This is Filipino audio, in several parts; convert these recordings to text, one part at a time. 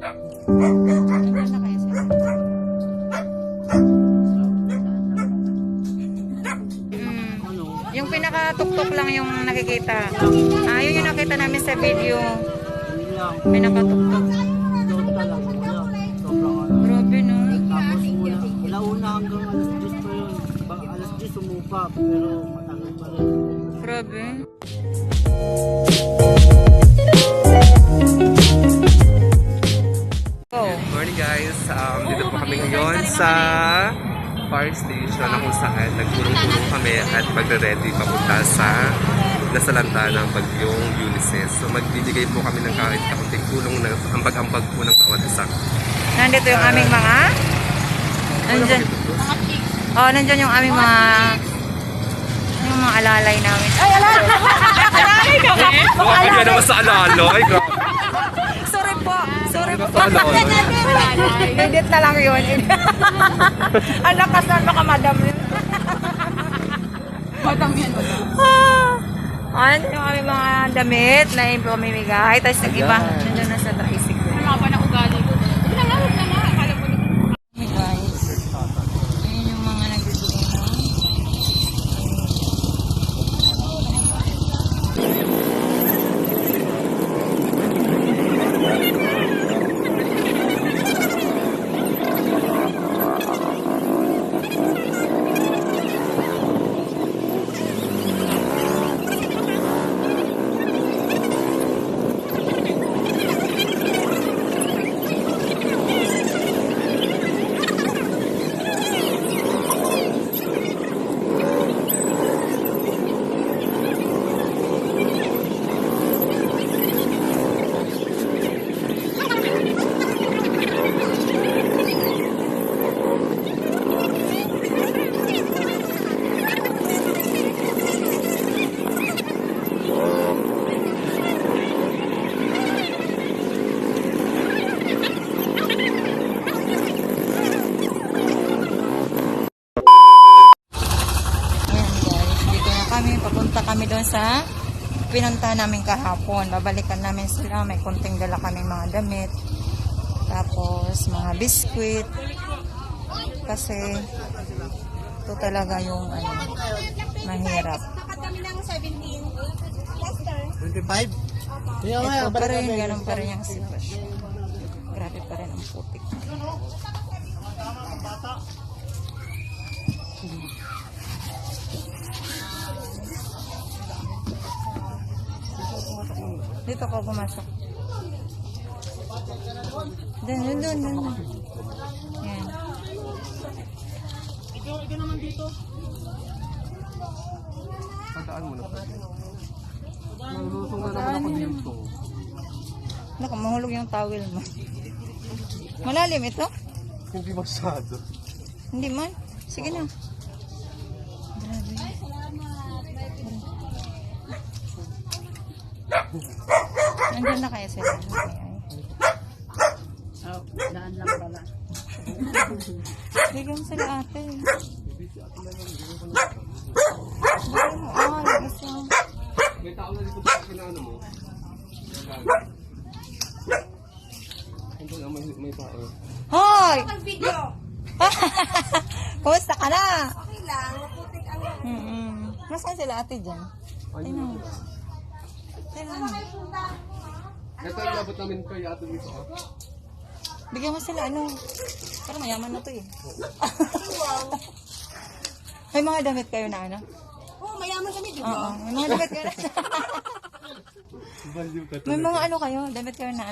Nandiyan na kayo sila. Yung pinakatuktok lang yung nakikita. Yun yung nakita namin sa video. Pinakatuktok. Grabe, no? Tapos mula una hanggang alas 10 pa yun. Alas 10 sumupa, pero matagal pa rin. Grabe. Good morning guys, dito po kami ngayon sa fire station na kung saan nagpulong-pulong kami at magre-ready papunta sa nasalanta ng bagyong Ulysses. So magbibigay po kami ng kahit kaunting tulong na ambag-ambag po ng bawat isa. Nandito yung aming mga... Nandyan. Nandyan yung aming mga... Yung mga alalay namin. Ay, alalay! Alalay ka ba? Baka naman sa alalay. Sorry po. Sorry po. Sa alalay. Edit na lang yun. Ang lakas na baka madam yun. Madam yan. Yung aming mga damit na ipamimigay. Tapos yung iba, nandun na sa tricycle. Ano pa na ugali ko? Hey guys. Ayun yung mga nagbibigay na. Papunta kami doon sa pinunta namin kahapon. Babalikan namin sila. May konting dala kaming mga damit. Tapos mga biskwit. Kasi ito talaga yung mahirap. 25? Ito pa rin. Ganun pa rin yung sitwasyon. Grabe pa rin ang putik. Dito ko pumasok. Doon. Yan. Ikaw naman dito. Pataan mo na pa. Nalusong na naman ako dito. Naku, mahulog yung towel mo. Malalim ito? Hindi masyado. Hindi man. Sige na. Grabe. Nandiyan na kayo sila. Daan lang pala. Bigyan mo sila ate. Bigyan mo. Yung isa. May tao na dito sa kinaano mo. Ito na may tao. Hoy! Ang video. Kumusta ka na? Okay lang. Maputik ang Nasaan sila ate dyan? Ayun. Ito yung abot namin kay ato dito. Bigyan mo sila para mayaman na to eh. May mga damit kayo na Oo, mayaman kami, di ba? Oo, may mga damit kayo na. May mga kayo? Damit kayo na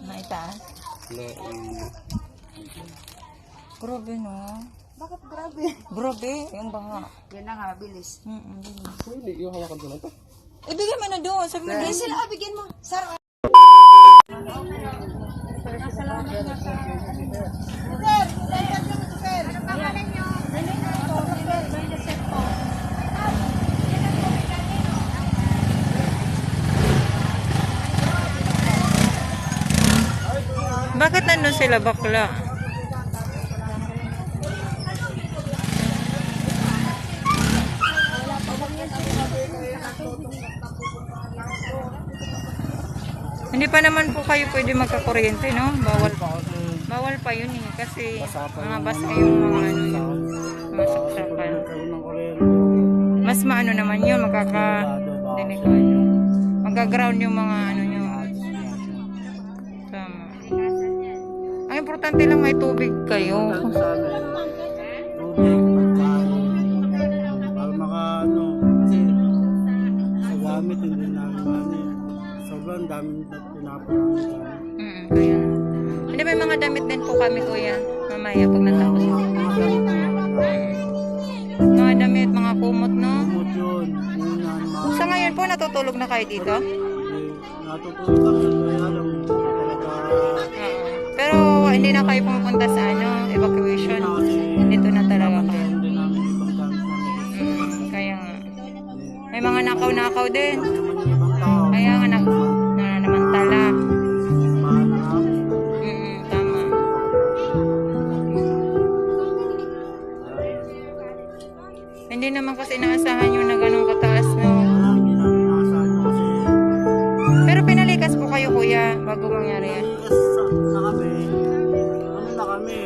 Na itaas? Grabe no. Bakit grabe? Grabe, yung banga. Yan na nga, bilis. Hindi, yung hawakan ko lang ito. Ibigay mo na doon. Sabi mo Hindi sila, bigyan mo. Sir, bakit nandun sila bakla? Hindi pa naman po kayo pwede magkakuryente, no? Bawal Pa kasi bawal pa yun eh. Kasi basa pa mga yung basa mga yung mga ano, saksakan. mga saksakan. Nagkaroon ng kuryente. Mas maano naman yun, delikado. Magka-ground yung mga ano nyo. Tama. Ang importante lang may tubig kayo. Sa amin, tubig, pagkain, para maka kasi sa gamit hindi namin sobrang daming tinapon namin. Kaya. Hindi, may mga damit din po kami, kuya. Mamaya, pag natapos. Mga damit, mga kumot, no? Kumot yun, unan, mga Sa ngayon po, natutulog na kayo dito? natutulog kami, kaya alam, talaga, Pero hindi na kayo pumupunta sa ano, evacuation. Dito na talaga kayo. hindi namin ibang gamit namin. Kaya nga. May mga nakaw-nakaw din. Naman yung ibang tao, Kaya nga nananamantala. mahanap, Tama. Hindi naman kasi inaasahan yung na ganun kataas, no? hindi namin nakasahan kasi Pero pinalikas po kayo, kuya, bago mangyari yan. na kami, ano na kami,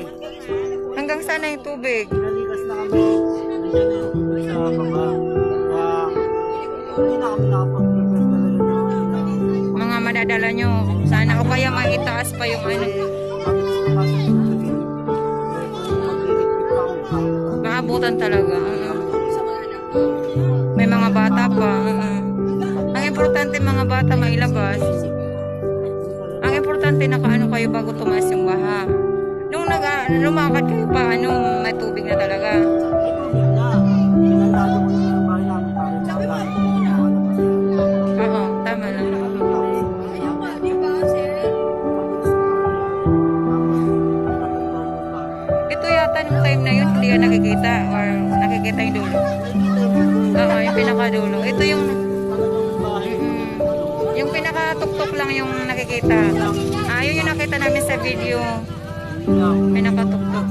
Hanggang sana yung tubig. nalikas na kami, nandiyan na yung tubig sa baba, kaya hindi na kami nakapag-prepare talaga na Mga madadala nyo. Sana o kaya maitaas pa yung ano. Maabutan talaga. May mga bata pa. Ang importante mga bata mailabas. Ang importante nakaano kayo bago tumaas yung baha. Nung lumakad kayo pa, may tubig na talaga. Oo, tama lang. Ito yata nung time na yun, hindi ka nakikita or nakikita yung dulo. Oo, yung pinakadulo. Ito yung pinakatuktok lang yung nakikita. Yun yung nakita namin sa video. Pinakatuktok.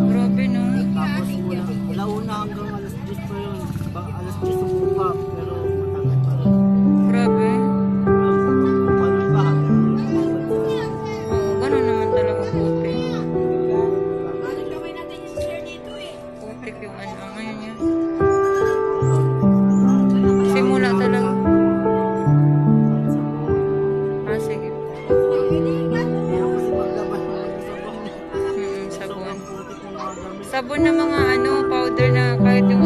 Grabe, no? Tapos launa hanggang alas 10 pa yun. Alas 10 sumupa, pero matagal pa rin. Grabe. Paano ba? Oo, ganun naman talaga putik. Putik yung ano. Ngayon yan. Simula talaga. Sige. Sabon. Sabon na mga powder na kahit yung